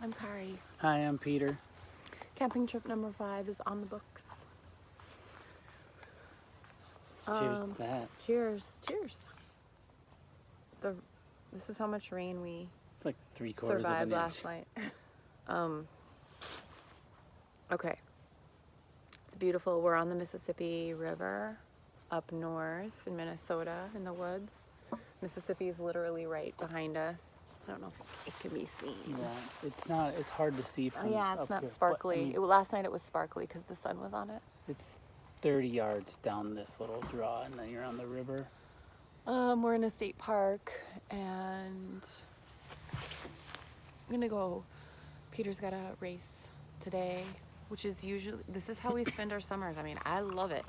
I'm Kari. Hi, I'm Peter. Camping trip number 5 is on the books. Cheers to that. Cheers. This is how much rain we It's like 3/4 survived of an last inch. night. Okay. It's beautiful. We're on the Mississippi River up north in Minnesota in the woods. Mississippi is literally right behind us. I don't know if it can be seen. Yeah, it's hard to see from It's up not here. sparkly. Last night it was sparkly because the sun was on it. It's 30 yards down this little draw, and then you're on the river. We're in a state park, and I'm gonna go. Peter's got a race today, which is usually, this is how we spend our summers. I mean, I love it.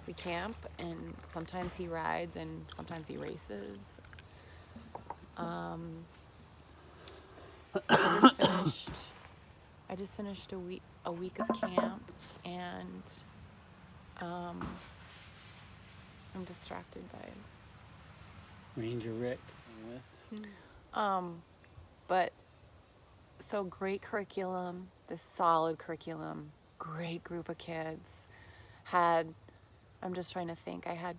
We camp, and sometimes he rides, and sometimes he races. I just finished a week of camp, and I'm distracted by Ranger Rick with. But so great curriculum, this solid curriculum, great group of kids. I'm just trying to think, I had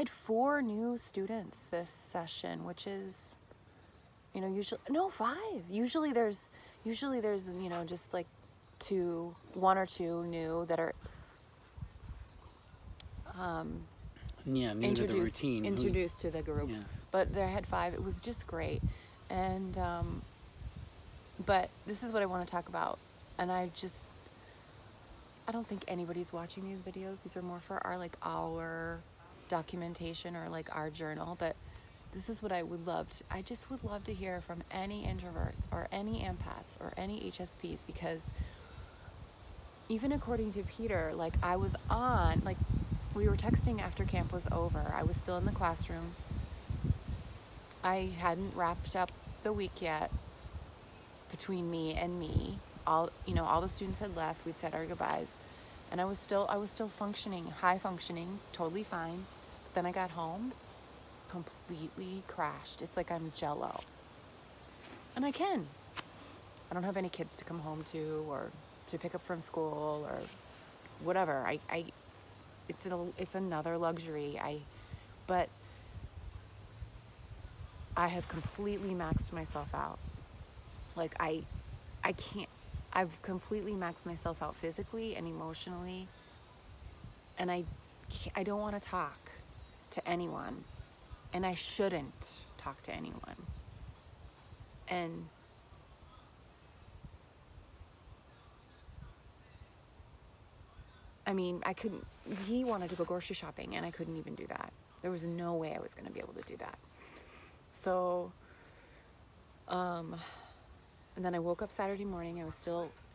4 new students this session, which is, usually, no, 5. Usually there's, just like 1 or 2 new that are New to the routine. Introduced to the group. Yeah. But they had 5. It was just great. And, but this is what I want to talk about. And I don't think anybody's watching these videos. These are more for our documentation or like our journal. But this is what I just would love to hear from any introverts or any empaths or any HSPs, because even according to Peter, we were texting after camp was over. I was still in the classroom. I hadn't wrapped up the week yet between me and me. All the students had left. We'd said our goodbyes. And I was still functioning, high functioning, totally fine. But then I got home, completely crashed. It's like I'm jello. And I don't have any kids to come home to or to pick up from school or whatever. It's another luxury. But I have completely maxed myself out. Like I can't. I've completely maxed myself out physically and emotionally, and I don't want to talk to anyone, and I shouldn't talk to anyone. And I mean, he wanted to go grocery shopping, and I couldn't even do that. There was no way I was going to be able to do that. So, and then I woke up Saturday morning.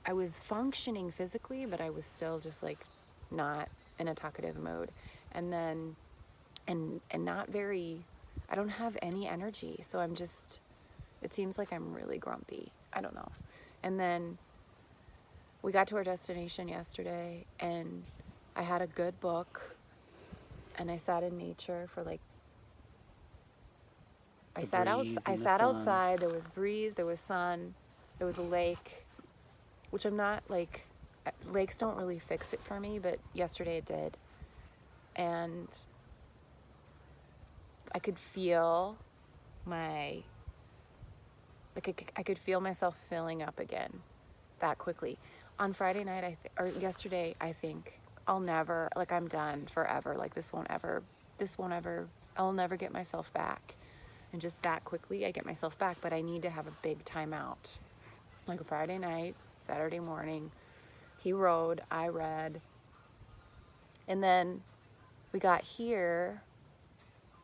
I was functioning physically, but I was still just like not in a talkative mode. And then, and not very, I don't have any energy. So it seems like I'm really grumpy. I don't know. And then we got to our destination yesterday, and I had a good book, and I sat in nature for I sat outside. There was breeze, there was sun, there was a lake, which I'm not lakes don't really fix it for me, but yesterday it did. And I could feel I could feel myself filling up again that quickly. On Friday night, or yesterday, I think I'll never, I'm done forever. I'll never get myself back. And just that quickly, I get myself back, but I need to have a big timeout. Like a Friday night, Saturday morning, he rode, I read. And then we got here,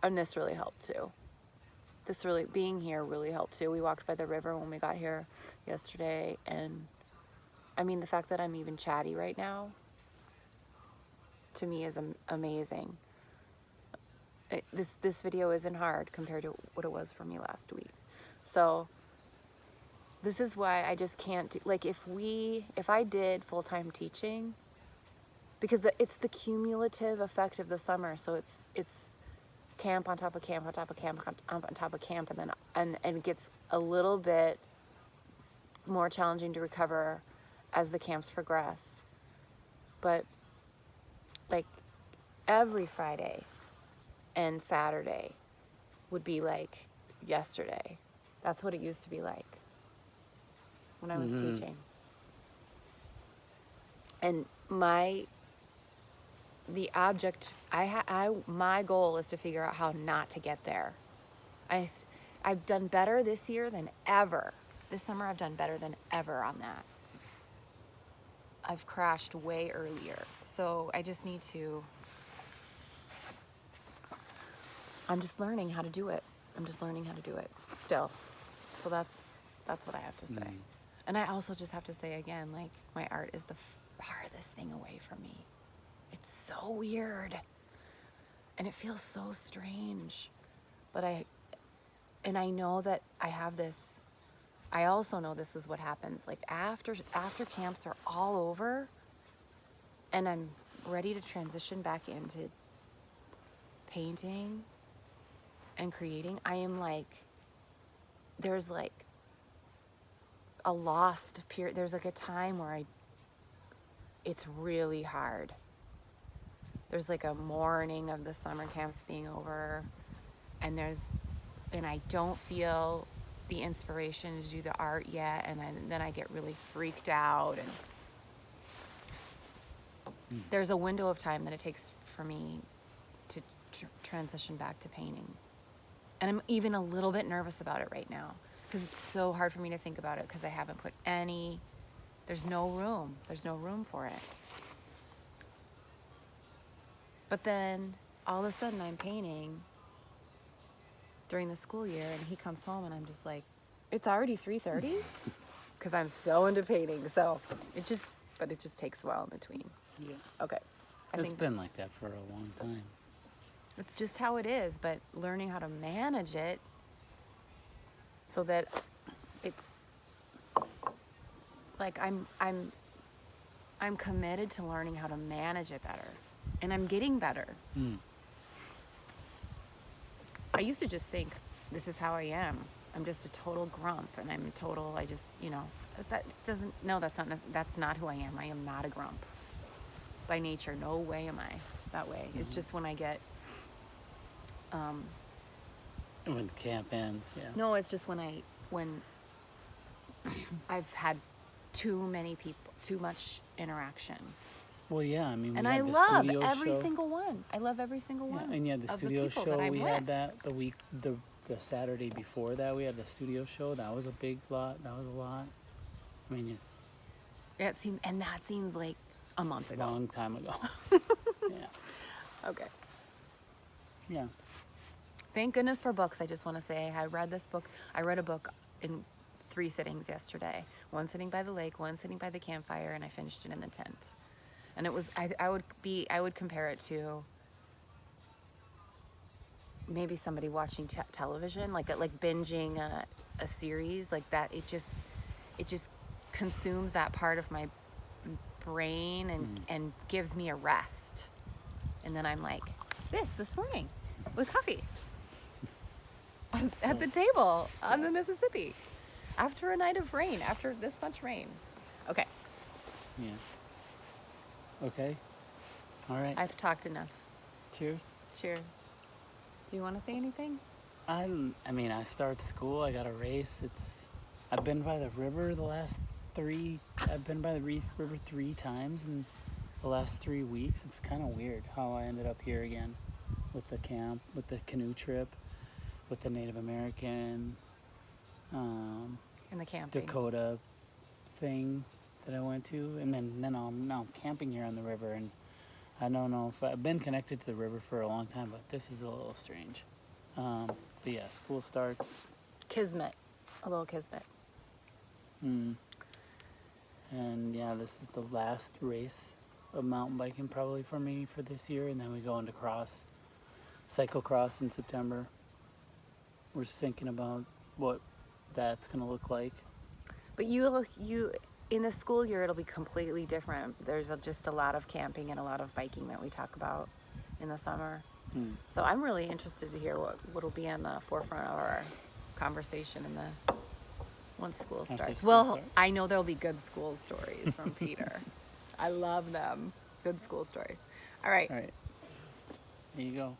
and this really helped too. Being here really helped too. We walked by the river when we got here yesterday, and I mean, the fact that I'm even chatty right now, to me, is amazing. This video isn't hard compared to what it was for me last week. So this is why I just can't do, if I did full-time teaching, because it's the cumulative effect of the summer. So it's camp on top of camp on top of camp on top of camp, and then and it gets a little bit more challenging to recover as the camps progress. But like every Friday and Saturday would be like yesterday. That's what it used to be like when I was teaching. And my goal is to figure out how not to get there. I've done better this year than ever. This summer I've done better than ever on that. I've crashed way earlier. So I just need to, I'm just learning how to do it. I'm just learning how to do it still. So that's what I have to say. And I also just have to say again, like, my art is the farthest thing away from me. It's so weird. And it feels so strange. But I know that I have this, I also know this is what happens. Like after camps are all over and I'm ready to transition back into painting and creating, I am like, there's like a lost period. There's like a time where it's really hard. There's like a mourning of the summer camps being over, and I don't feel the inspiration to do the art yet, and then I get really freaked out, and there's a window of time that it takes for me to transition back to painting. And I'm even a little bit nervous about it right now because it's so hard for me to think about it because I haven't put there's no room for it. But then all of a sudden I'm painting during the school year and he comes home and I'm just like, it's already 3:30 because I'm so into painting. So it just takes a while in between. Yeah. Okay. It's been like that for a long time. It's just how it is, but learning how to manage it so that it's like I'm committed to learning how to manage it better. And I'm getting better. I used to just think, this is how I am. I'm just a total grump, and that's not who I am. I am not a grump. By nature, no way am I that way. It's just when I get... when camp ends, yeah. No, it's just when I've had too many people, too much interaction. Well, yeah, I mean, and I love every single one. I love every single one. Yeah, and yeah, the studio show we had that the Saturday before that we had the studio show. That was a big lot. That was a lot. I mean, that seems like a month ago. Long time ago. Yeah. Okay. Yeah. Thank goodness for books. I just want to say I read this book. I read a book in 3 sittings yesterday. One sitting by the lake, one sitting by the campfire, and I finished it in the tent. And it was I would compare it to maybe somebody watching television, like binging a series like that. It just consumes that part of my brain and gives me a rest. And then I'm like, this morning with coffee at the table on the Mississippi after a night of rain, after this much rain. Okay. Yeah. Okay. All right. I've talked enough. Cheers. Cheers. Do you want to say anything? I mean, I start school. I got a race. I've been by the river I've been by the river 3 times in the last 3 weeks. It's kind of weird how I ended up here again with the camp, with the canoe trip, with the Native American, And the camping. Dakota thing that I went to, and then now I'm camping here on the river, and I don't know if I've been connected to the river for a long time, but this is a little strange. But yeah, school starts. Kismet. A little kismet. And yeah, this is the last race of mountain biking probably for me for this year, and then we go into cyclocross in September. We're just thinking about what that's gonna look like. But you in the school year, it'll be completely different. There's just a lot of camping and a lot of biking that we talk about in the summer. So I'm really interested to hear what'll be on the forefront of our conversation in the once school After starts. school Well, starts. I know there'll be good school stories from Peter. I love them. Good school stories. All right. All right. Here you go.